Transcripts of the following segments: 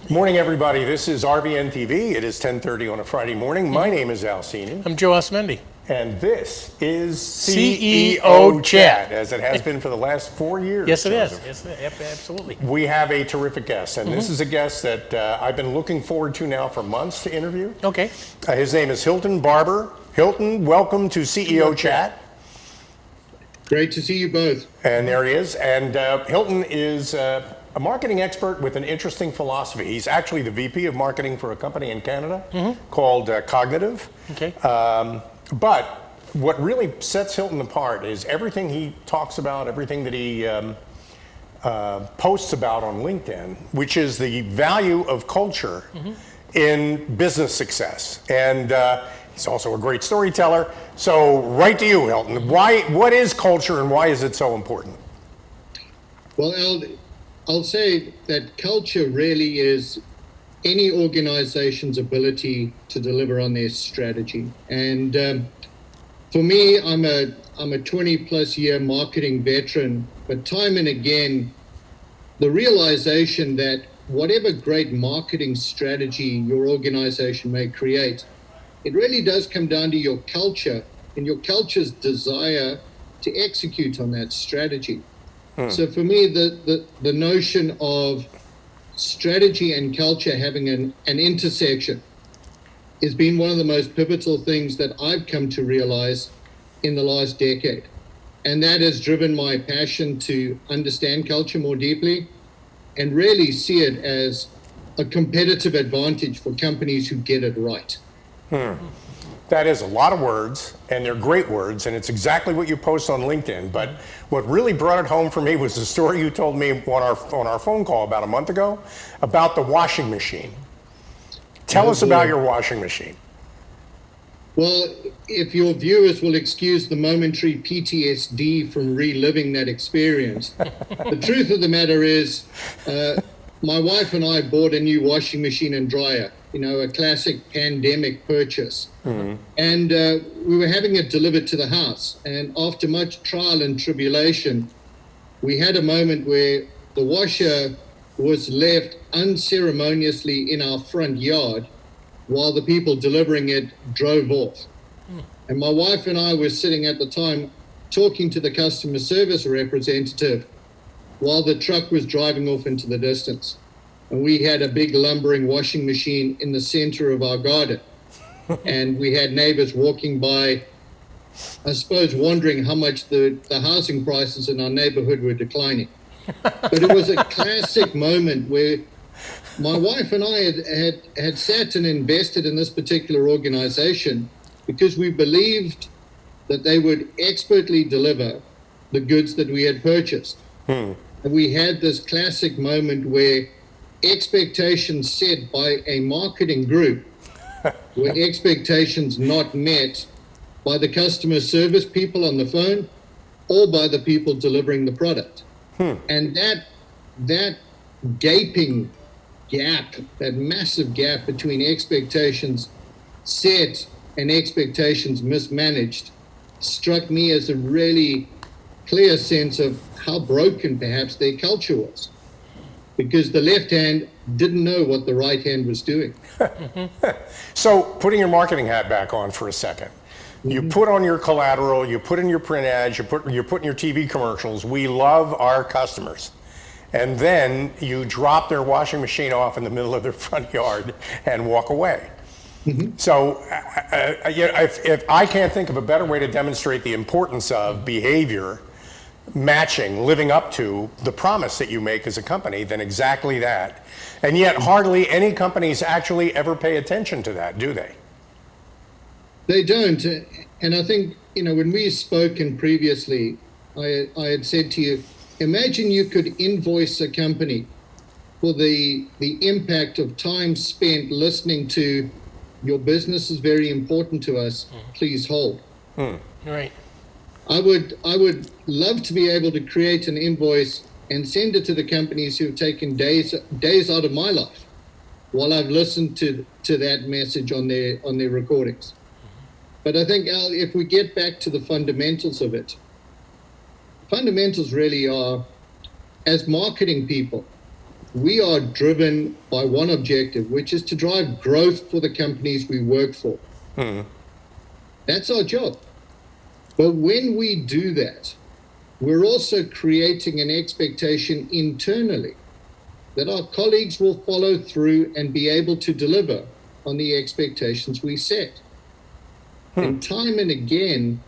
Morning, everybody. This is RBN TV. It is 10:30 on a Friday morning. My name is Al Cini. I'm Joe Asumendi. And this is CEO Chat, as it has been for the last 4 years. Yes, it is. Yes, absolutely. We have a terrific guest, and this is a guest that I've been looking forward to now for months to interview. Okay. His name is Hilton Barbour. Hilton, welcome to CEO Chat. Great to see you both. And there he is. And Hilton is a marketing expert with an interesting philosophy. He's actually the VP of marketing for a company in Canada called Cognitive. Okay. But what really sets Hilton apart is everything he talks about, everything that he posts about on LinkedIn, which is the value of culture in business success. And he's also a great storyteller. So right to you, Hilton. What is culture and why is it so important? Well, I'll say that culture really is any organization's ability to deliver on their strategy. And for me, I'm a 20 plus year marketing veteran, but time and again, the realization that whatever great marketing strategy your organization may create, it really does come down to your culture and your culture's desire to execute on that strategy. So for me, the notion of strategy and culture having an intersection has been one of the most pivotal things that I've come to realize in the last decade. And that has driven my passion to understand culture more deeply and really see it as a competitive advantage for companies who get it right. That is a lot of words, and they're great words, and it's exactly what you post on LinkedIn. But what really brought it home for me was the story you told me on our phone call about a month ago about the washing machine. Tell us about your washing machine. Well, if your viewers will excuse the momentary PTSD from reliving that experience, the truth of the matter is my wife and I bought a new washing machine and dryer, a classic pandemic purchase. And we were having it delivered to the house. And after much trial and tribulation, we had a moment where the washer was left unceremoniously in our front yard while the people delivering it drove off. And my wife and I were sitting at the time talking to the customer service representative while the truck was driving off into the distance. And we had a big lumbering washing machine in the center of our garden. And we had neighbors walking by, I suppose, wondering how much the housing prices in our neighborhood were declining. But it was a classic moment where my wife and I had sat and invested in this particular organization because we believed that they would expertly deliver the goods that we had purchased. And we had this classic moment where expectations set by a marketing group were expectations not met by the customer service people on the phone or by the people delivering the product. And that gaping gap, that massive gap between expectations set and expectations mismanaged, struck me as a really clear sense of how broken perhaps their culture was, because the left hand didn't know what the right hand was doing. So putting your marketing hat back on for a second, you put on your collateral, you put in your print ads, you put in your TV commercials. We love our customers. And then you drop their washing machine off in the middle of their front yard and walk away. So if I can't think of a better way to demonstrate the importance of behavior matching, living up to the promise that you make as a company, than exactly that. And yet hardly any companies actually ever pay attention to that, do they? They don't. And I think, when we've spoken previously, I had said to you, imagine you could invoice a company for the impact of time spent listening to your business is very important to us, please hold. Right. I would love to be able to create an invoice and send it to the companies who have taken days out of my life while I've listened to that message on their recordings. But I think, Al, if we get back to the fundamentals of it, fundamentals really are, as marketing people, we are driven by one objective, which is to drive growth for the companies we work for. That's our job. But when we do that, we're also creating an expectation internally that our colleagues will follow through and be able to deliver on the expectations we set. And time and again,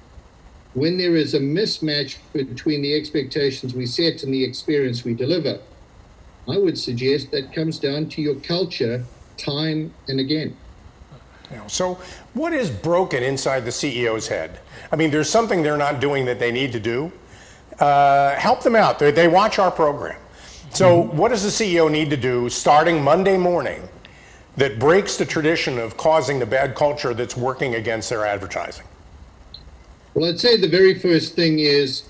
when there is a mismatch between the expectations we set and the experience we deliver, I would suggest that comes down to your culture time and again. So what is broken inside the CEO's head? I mean, there's something they're not doing that they need to do. Help them out. They watch our program. So what does the CEO need to do starting Monday morning that breaks the tradition of causing the bad culture that's working against their advertising? Well, I'd say the very first thing is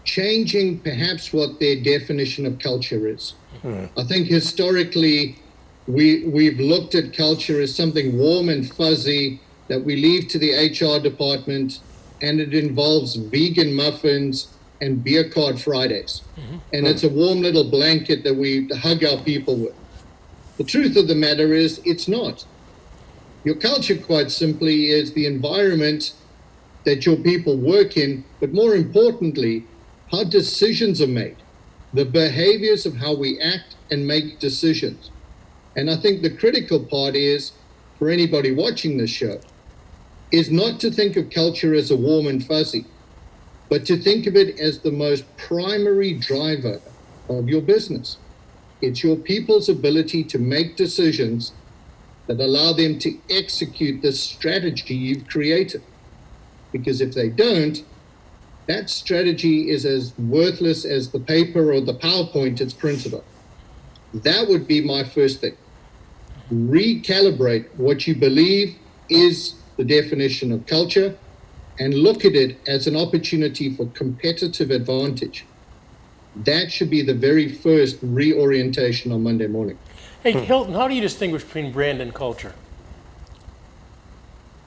changing perhaps what their definition of culture is. I think historically we've looked at culture as something warm and fuzzy that we leave to the HR department, and it involves vegan muffins and beer card Fridays. And it's a warm little blanket that we hug our people with. The truth of the matter is it's not. Your culture, quite simply, is the environment that your people work in, but more importantly, how decisions are made, the behaviors of how we act and make decisions. And I think the critical part is, for anybody watching this show, is not to think of culture as a warm and fuzzy, but to think of it as the most primary driver of your business. It's your people's ability to make decisions that allow them to execute the strategy you've created. Because if they don't, that strategy is as worthless as the paper or the PowerPoint it's printed on. That would be my first thing. Recalibrate what you believe is the definition of culture and look at it as an opportunity for competitive advantage. That should be the very first reorientation on Monday morning. Hey, Hilton, how do you distinguish between brand and culture?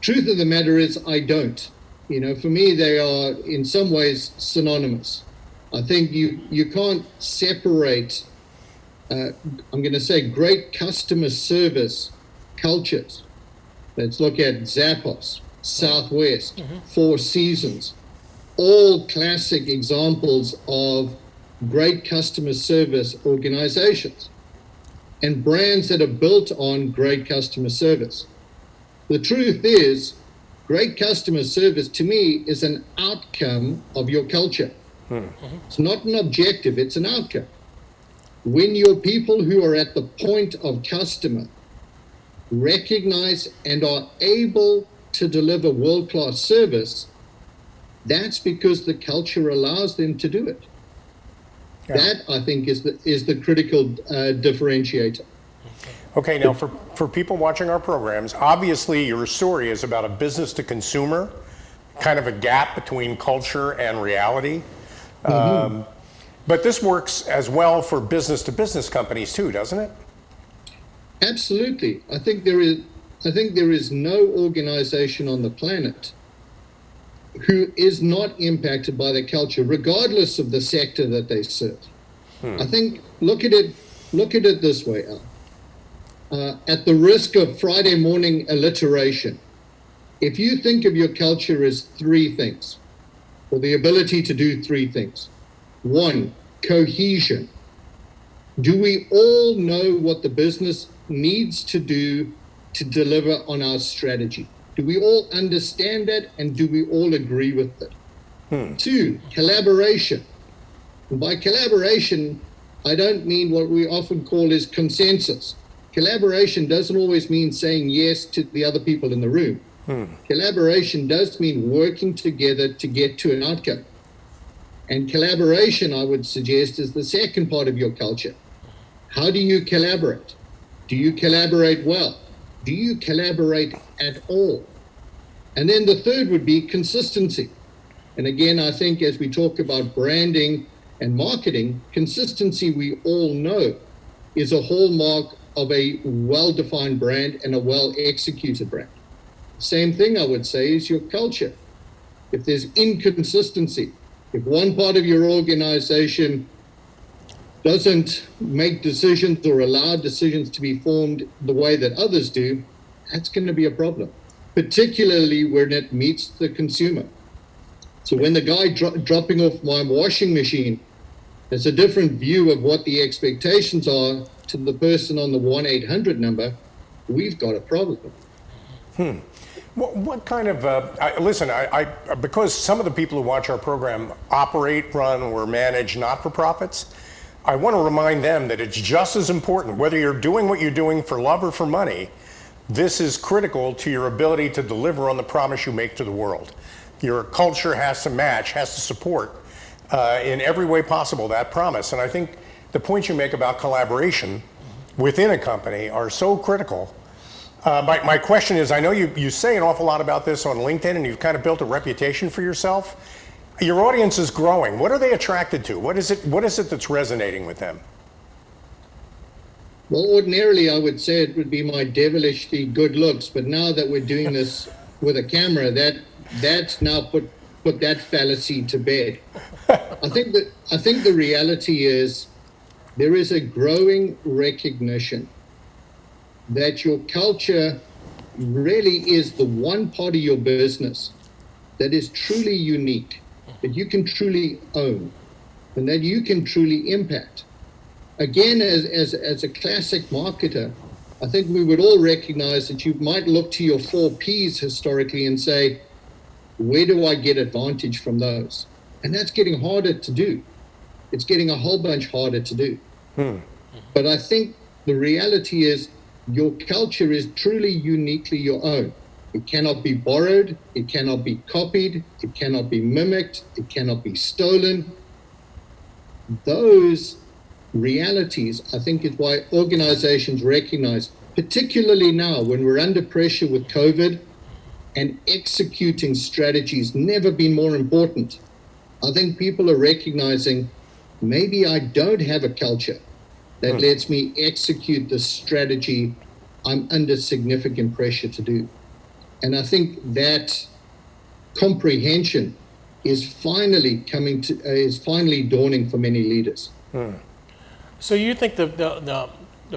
Truth of the matter is, I don't. For me, they are in some ways synonymous. I think you can't separate, I'm going to say, great customer service cultures. Let's look at Zappos, Southwest, Four Seasons, all classic examples of great customer service organizations and brands that are built on great customer service. The truth is, great customer service to me is an outcome of your culture. It's not an objective, it's an outcome. When your people who are at the point of customer recognize and are able to deliver world-class service, that's because the culture allows them to do it. Yeah. That, I think, is the critical differentiator. Okay, now for people watching our programs, obviously your story is about a business to consumer, kind of a gap between culture and reality. But this works as well for business to business companies too, doesn't it? Absolutely. I think there is no organization on the planet who is not impacted by their culture, regardless of the sector that they serve. I think look at it this way, Al. At the risk of Friday morning alliteration, if you think of your culture as three things, or the ability to do three things. One, cohesion. Do we all know what the business needs to do to deliver on our strategy? Do we all understand that, and do we all agree with it? Two, collaboration. And by collaboration, I don't mean what we often call is consensus. Collaboration doesn't always mean saying yes to the other people in the room. Collaboration does mean working together to get to an outcome. And collaboration, I would suggest, is the second part of your culture. How do you collaborate? Do you collaborate well? Do you collaborate at all? And then the third would be consistency. And again, I think as we talk about branding and marketing, consistency, we all know, is a hallmark of a well-defined brand and a well-executed brand. Same thing, I would say, is your culture. If there's inconsistency, if one part of your organization doesn't make decisions or allow decisions to be formed the way that others do, that's going to be a problem, particularly when it meets the consumer. So when the guy dropping off my washing machine has a different view of what the expectations are to the person on the 1-800 number, we've got a problem. What kind of, listen, because some of the people who watch our program operate, run, or manage not-for-profits, I want to remind them that it's just as important, whether you're doing what you're doing for love or for money, this is critical to your ability to deliver on the promise you make to the world. Your culture has to match, has to support in every way possible that promise. And I think the points you make about collaboration within a company are so critical. My question is, I know you say an awful lot about this on LinkedIn, and you've kind of built a reputation for yourself. Your audience is growing. What are they attracted to? What is it that's resonating with them? Well, ordinarily I would say it would be my devilishly good looks, but now that we're doing this with a camera, that's now put that fallacy to bed. I think the reality is there is a growing recognition that your culture really is the one part of your business that is truly unique, that you can truly own, and that you can truly impact. Again, as a classic marketer, I think we would all recognize that you might look to your 4 Ps historically and say, where do I get advantage from those? And that's getting harder to do. It's getting a whole bunch harder to do. But I think the reality is your culture is truly uniquely your own. It cannot be borrowed. It cannot be copied. It cannot be mimicked. It cannot be stolen. Those realities, I think, is why organizations recognize, particularly now when we're under pressure with COVID, and executing strategies never been more important. I think people are recognizing maybe I don't have a culture that lets me execute the strategy I'm under significant pressure to do. And I think that comprehension is finally dawning for many leaders. So you think the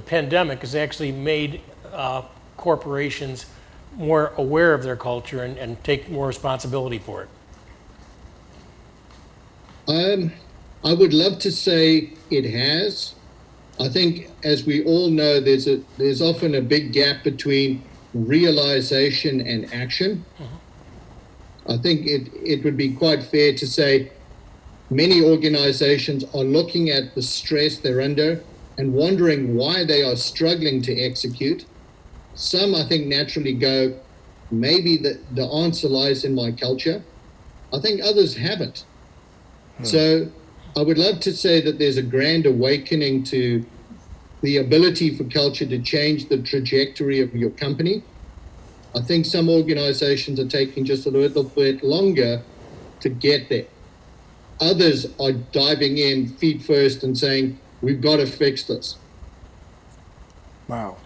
pandemic has actually made corporations more aware of their culture and take more responsibility for it? I would love to say it has. I think, as we all know, there's often a big gap between realization and action. I think it would be quite fair to say many organizations are looking at the stress they're under and wondering why they are struggling to execute. Some, I think, naturally go, maybe the answer lies in my culture. I think others haven't. So I would love to say that there's a grand awakening to the ability for culture to change the trajectory of your company. I think some organizations are taking just a little bit longer to get there. Others are diving in feet first and saying, we've got to fix this. Wow.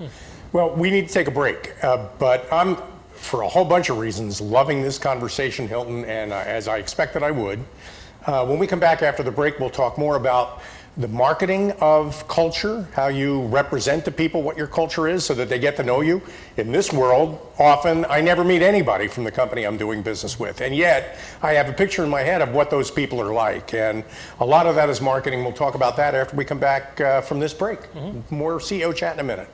Well, we need to take a break, but I'm, for a whole bunch of reasons, loving this conversation, Hilton, and as I expected I would. When we come back after the break, we'll talk more about the marketing of culture, how you represent to people what your culture is so that they get to know you. In this world, often I never meet anybody from the company I'm doing business with, and yet I have a picture in my head of what those people are like, and a lot of that is marketing. We'll talk about that after we come back from this break. More CEO Chat in a minute.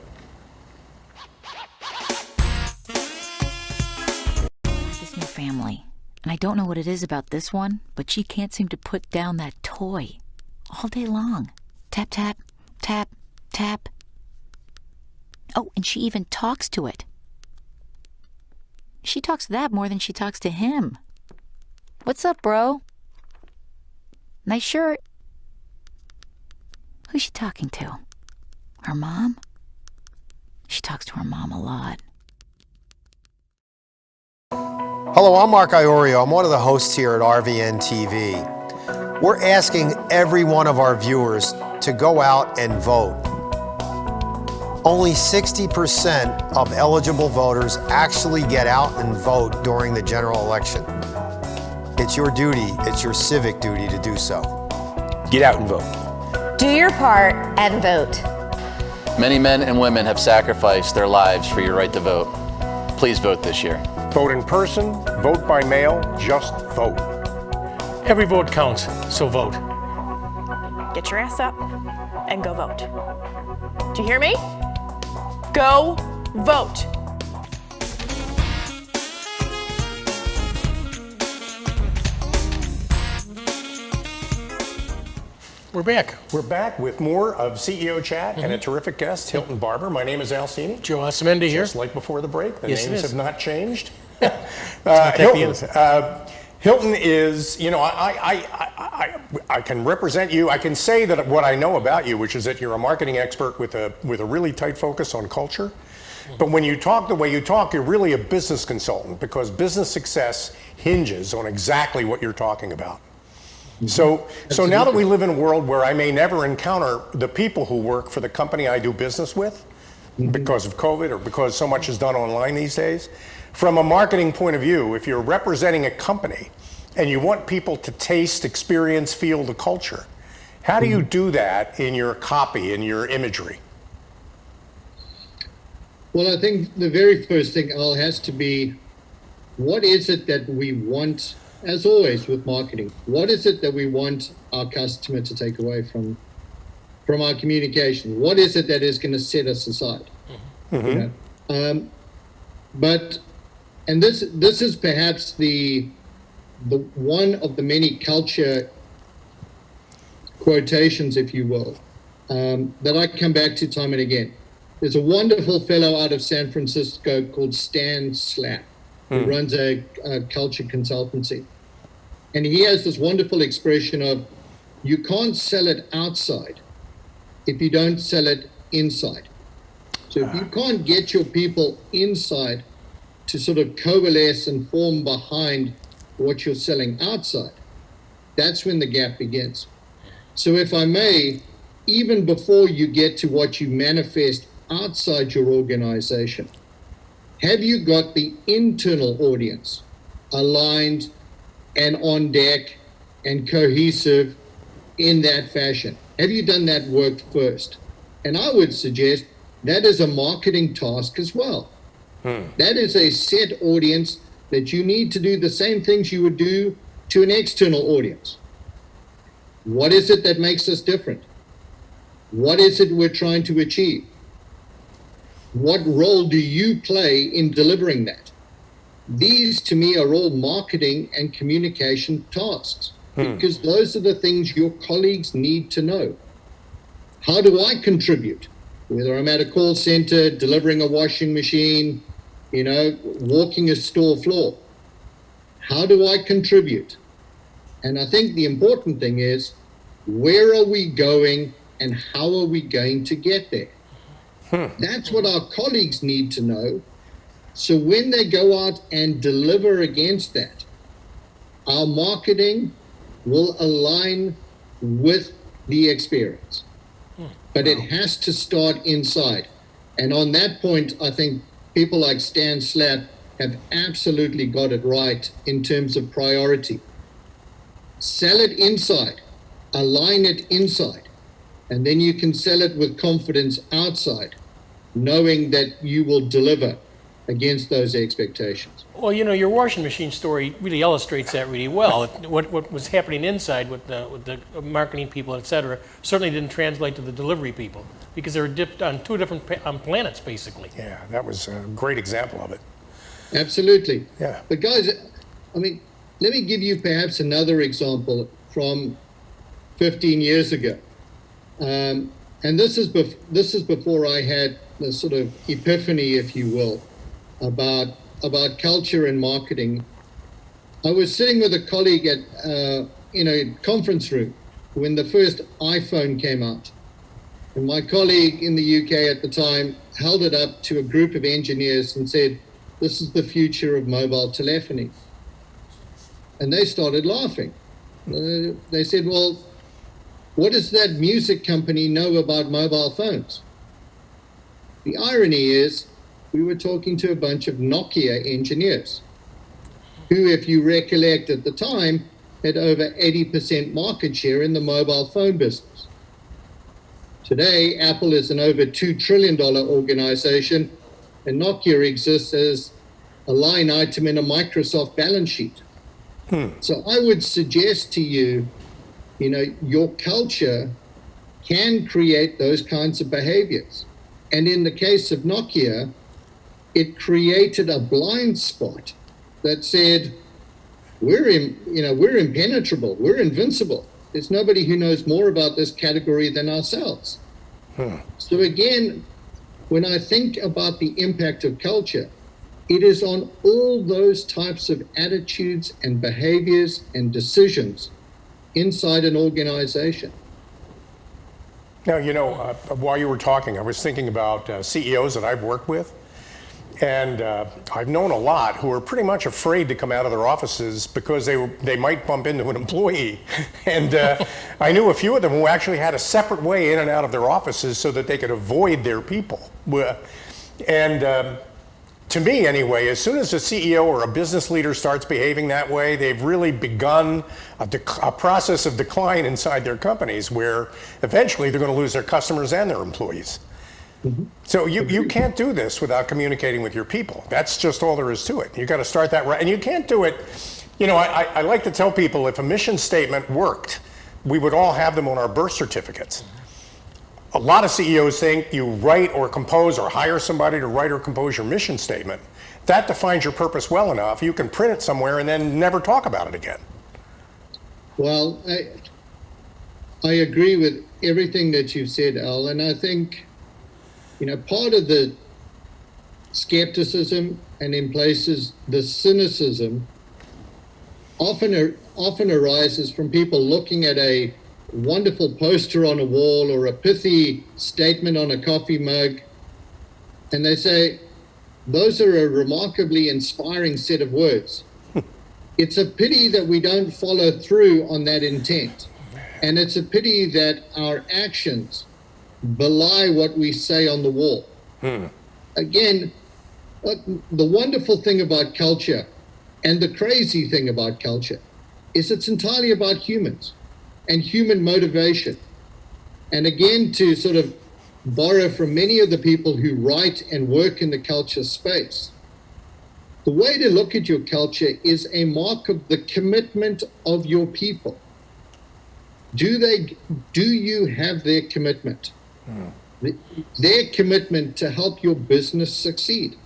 This new family, and I don't know what it is about this one, but she can't seem to put down that toy all day long. Tap, tap, tap, tap. Oh, and she even talks to it. She talks to that more than she talks to him. What's up, bro? Nice shirt. Who's she talking to? Her mom? She talks to her mom a lot. Hello, I'm Mark Iorio. I'm one of the hosts here at RVN TV. We're asking every one of our viewers to go out and vote. Only 60% of eligible voters actually get out and vote during the general election. It's your duty, it's your civic duty to do so. Get out and vote. Do your part and vote. Many men and women have sacrificed their lives for your right to vote. Please vote this year. Vote in person, vote by mail, just vote. Every vote counts, so vote. Get your ass up and go vote. Do you hear me? Go vote. We're back. We're back with more of CEO Chat and a terrific guest, Hilton Barbour. My name is Al Cini. Joe Asumendi here. Just like before the break, the Yes, it names is. have not changed. Hilton, Hilton is, you know, I can represent you. I can say that what I know about you, which is that you're a marketing expert with a really tight focus on culture. But when you talk the way you talk, you're really a business consultant, because business success hinges on exactly what you're talking about. So now that we live in a world where I may never encounter the people who work for the company I do business with because of COVID or because so much is done online these days, from a marketing point of view, if you're representing a company and you want people to taste, experience, feel the culture, how do you do that in your copy, in your imagery? Well, I think the very first thing, Al, has to be, what is it that we want, as always with marketing, what is it that we want our customer to take away from our communication? What is it that is going to set us aside? You know? And this is perhaps the one of the many culture quotations, if you will, that I come back to time and again. There's a wonderful fellow out of San Francisco called Stan Slapp, who runs a culture consultancy. And he has this wonderful expression of, you can't sell it outside if you don't sell it inside. So if you can't get your people inside to sort of coalesce and form behind what you're selling outside, that's when the gap begins. So if I may, even before you get to what you manifest outside your organization, have you got the internal audience aligned and on deck and cohesive in that fashion? Have you done that work first? And I would suggest that is a marketing task as well. That is a set audience that you need to do the same things you would do to an external audience. What is it that makes us different? What is it we're trying to achieve? What role do you play in delivering that? These, to me, are all marketing and communication tasks, because those are the things your colleagues need to know. How do I contribute? Whether I'm at a call center, delivering a washing machine, you know, walking a store floor. How do I contribute? And I think the important thing is, where are we going and how are we going to get there? That's what our colleagues need to know. So when they go out and deliver against that, our marketing will align with the experience. But it has to start inside. And on that point, I think people like Stan Slapp have absolutely got it right in terms of priority. Sell it inside, align it inside, and then you can sell it with confidence outside, knowing that you will deliver against those expectations. Well, you know, your washing machine story really illustrates that really well. What was happening inside with the marketing people, et cetera, certainly didn't translate to the delivery people, because they were dipped on two different planets, basically. Yeah, that was a great example of it. Absolutely. Yeah. But guys, I mean, let me give you perhaps another example from 15 years ago. And this is before I had the sort of epiphany, if you will, about culture and marketing. I was sitting with a colleague in a conference room when the first iPhone came out. And my colleague in the UK at the time held it up to a group of engineers and said, "This is the future of mobile telephony." And they started laughing. They said, "Well, what does that music company know about mobile phones?" The irony is, we were talking to a bunch of Nokia engineers who, if you recollect at the time, had over 80% market share in the mobile phone business. Today, Apple is an over $2 trillion organization, and Nokia exists as a line item in a Microsoft balance sheet. So I would suggest to you, your culture can create those kinds of behaviors. And in the case of Nokia, it created a blind spot that said, we're impenetrable, we're invincible. There's nobody who knows more about this category than ourselves. So again, when I think about the impact of culture, it is on all those types of attitudes and behaviors and decisions inside an organization. Now, while you were talking, I was thinking about CEOs that I've worked with. And I've known a lot who are pretty much afraid to come out of their offices because they might bump into an employee. And I knew a few of them who actually had a separate way in and out of their offices so that they could avoid their people. And to me, anyway, as soon as a CEO or a business leader starts behaving that way, they've really begun a process of decline inside their companies where eventually they're going to lose their customers and their employees. So you can't do this without communicating with your people. That's just all there is to it. You got to start that right. And you can't do it, I like to tell people if a mission statement worked, we would all have them on our birth certificates. A lot of CEOs think you write or compose or hire somebody to write or compose your mission statement. That defines your purpose well enough. You can print it somewhere and then never talk about it again. Well, I agree with everything that you've said, Al, and I think part of the skepticism and in places the cynicism often arises from people looking at a wonderful poster on a wall or a pithy statement on a coffee mug, and they say, those are a remarkably inspiring set of words. It's a pity that we don't follow through on that intent. And it's a pity that our actions belie what we say on the wall. Again, the wonderful thing about culture and the crazy thing about culture is it's entirely about humans and human motivation. And again, to sort of borrow from many of the people who write and work in the culture space, the way to look at your culture is a mark of the commitment of your people. Do you have their commitment? Their commitment to help your business succeed.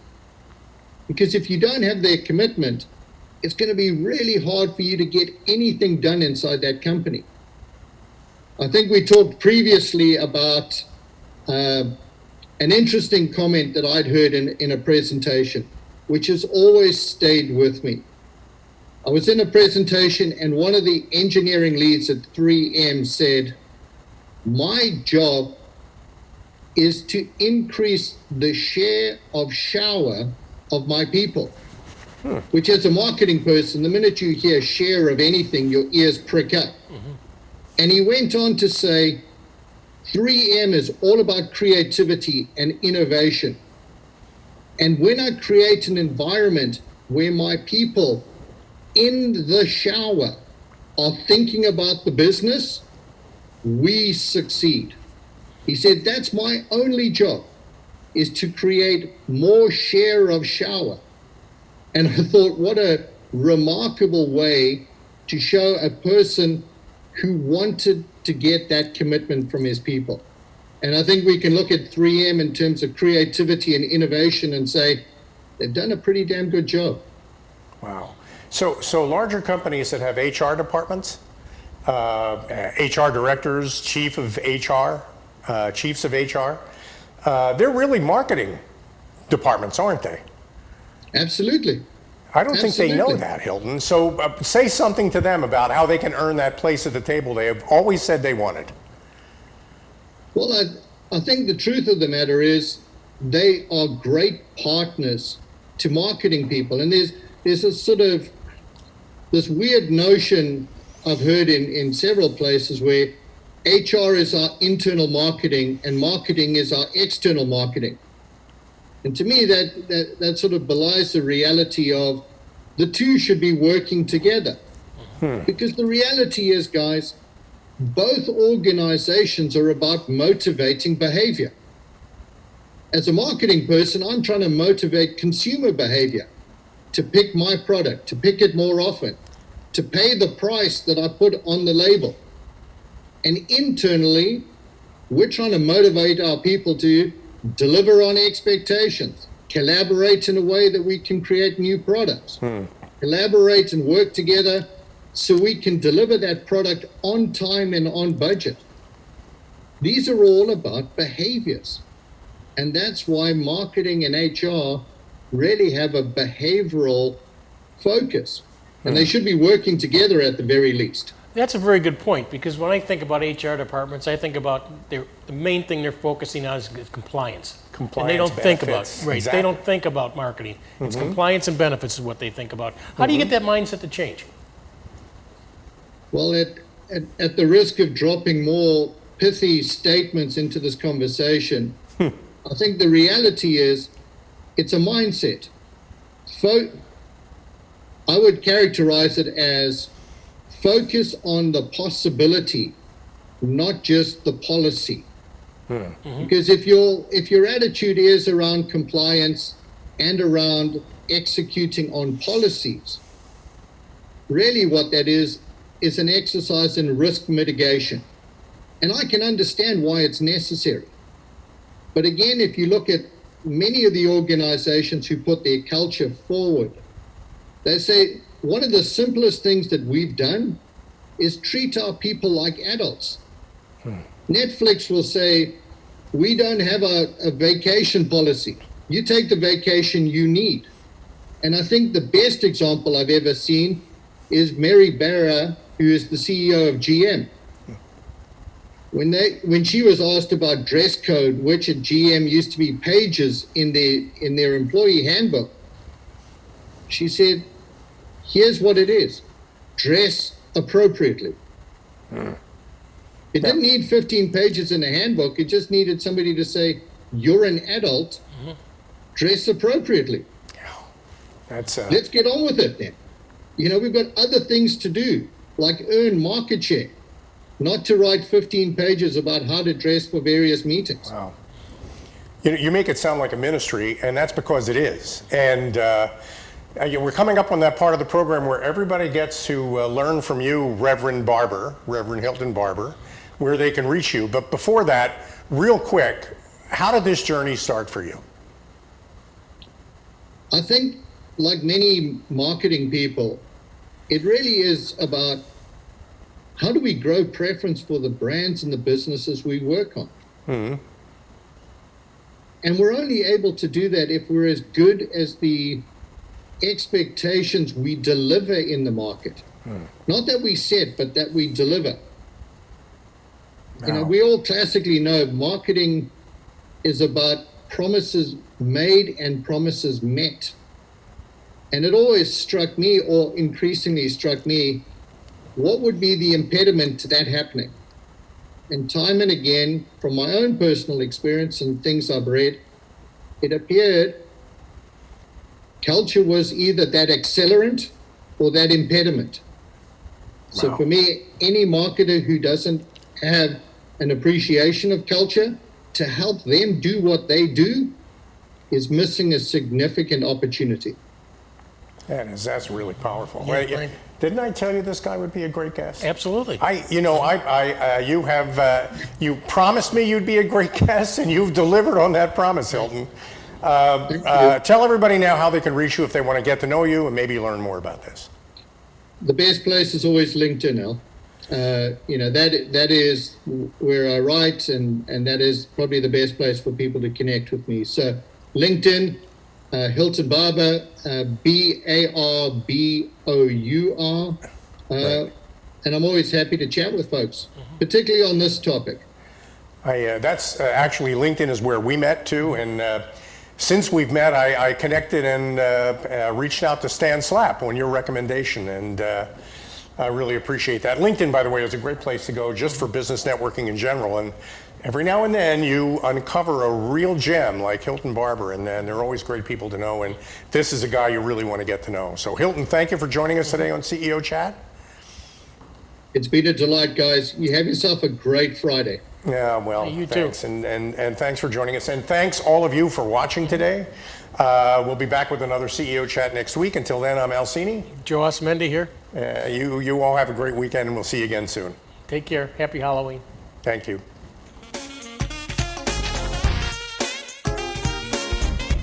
Because if you don't have their commitment, it's going to be really hard for you to get anything done inside that company. I think we talked previously about an interesting comment that I'd heard in a presentation, which has always stayed with me. I was in a presentation and one of the engineering leads at 3M said, my job is to increase the share of shower of my people. Which, as a marketing person, the minute you hear share of anything, your ears prick up. And he went on to say, 3M is all about creativity and innovation. And when I create an environment where my people in the shower are thinking about the business, we succeed. He said, that's my only job, is to create more share of shower. And I thought, what a remarkable way to show a person who wanted to get that commitment from his people. And I think we can look at 3M in terms of creativity and innovation and say, they've done a pretty damn good job. Wow. So larger companies that have HR departments, HR directors, chiefs of HR, they're really marketing departments, aren't they? Absolutely. I don't think they know that, Hilton. So say something to them about how they can earn that place at the table they have always said they wanted. Well, I think the truth of the matter is they are great partners to marketing people. And there's a sort of this weird notion I've heard in several places where HR is our internal marketing and marketing is our external marketing. And to me, that sort of belies the reality of the two should be working together. Because the reality is, guys, both organizations are about motivating behavior. As a marketing person, I'm trying to motivate consumer behavior to pick my product, to pick it more often, to pay the price that I put on the label. And internally, we're trying to motivate our people to deliver on expectations, collaborate in a way that we can create new products, collaborate and work together so we can deliver that product on time and on budget. These are all about behaviors. And that's why marketing and HR really have a behavioral focus. And they should be working together at the very least. That's a very good point, because when I think about HR departments, I think about the main thing they're focusing on is compliance. And they don't think about, they don't think about marketing. It's compliance and benefits is what they think about. How do you get that mindset to change? Well, at the risk of dropping more pithy statements into this conversation, I think the reality is it's a mindset. I would characterize it as focus on the possibility, not just the policy. Because if your attitude is around compliance and around executing on policies, really what that is an exercise in risk mitigation. And I can understand why it's necessary. But again, if you look at many of the organizations who put their culture forward, they say one of the simplest things that we've done is treat our people like adults. Netflix will say, we don't have a vacation policy. You take the vacation you need. And I think the best example I've ever seen is Mary Barra, who is the CEO of GM. When she was asked about dress code, which at GM used to be pages in their employee handbook, she said, here's what it is. Dress appropriately. It didn't need 15 pages in a handbook. It just needed somebody to say, you're an adult, dress appropriately. Let's get on with it then. You know, we've got other things to do, like earn market share, not to write 15 pages about how to dress for various meetings. Wow. You make it sound like a ministry, and that's because it is. And we're coming up on that part of the program where everybody gets to learn from you, Reverend Hilton Barbour, where they can reach you. But before that, real quick, how did this journey start for you? I think, like many marketing people, it really is about how do we grow preference for the brands and the businesses we work on? And we're only able to do that if we're as good as the expectations we deliver in the market. Not that we set, but that we deliver. You know, we all classically know marketing is about promises made and promises met. And it always struck me, or increasingly struck me, what would be the impediment to that happening? And time and again, from my own personal experience and things I've read, it appeared culture was either that accelerant or that impediment. So for me, any marketer who doesn't have an appreciation of culture to help them do what they do is missing a significant opportunity. That's really powerful. Didn't I tell you this guy would be a great guest? Absolutely. You promised me you'd be a great guest, and you've delivered on that promise, Hilton. Tell everybody now how they can reach you if they want to get to know you and maybe learn more about this. The best place is always LinkedIn, Al. That is where I write, and that is probably the best place for people to connect with me. So LinkedIn, Hilton Barbour, Barbour, and I'm always happy to chat with folks, particularly on this topic. That's actually, LinkedIn is where we met too, and since we've met, I connected and reached out to Stan Slapp on your recommendation, and I really appreciate that. LinkedIn, by the way, is a great place to go just for business networking in general, and every now and then you uncover a real gem like Hilton Barbour, and they're always great people to know, and this is a guy you really want to get to know. So Hilton, thank you for joining us today on CEO Chat. It's been a delight, guys. You have yourself a great Friday. Yeah, well, You too. thanks. And thanks for joining us. And thanks all of you for watching today. We'll be back with another CEO Chat next week. Until then, I'm Cini. Joe Asumendi here. You all have a great weekend, and we'll see you again soon. Take care. Happy Halloween. Thank you.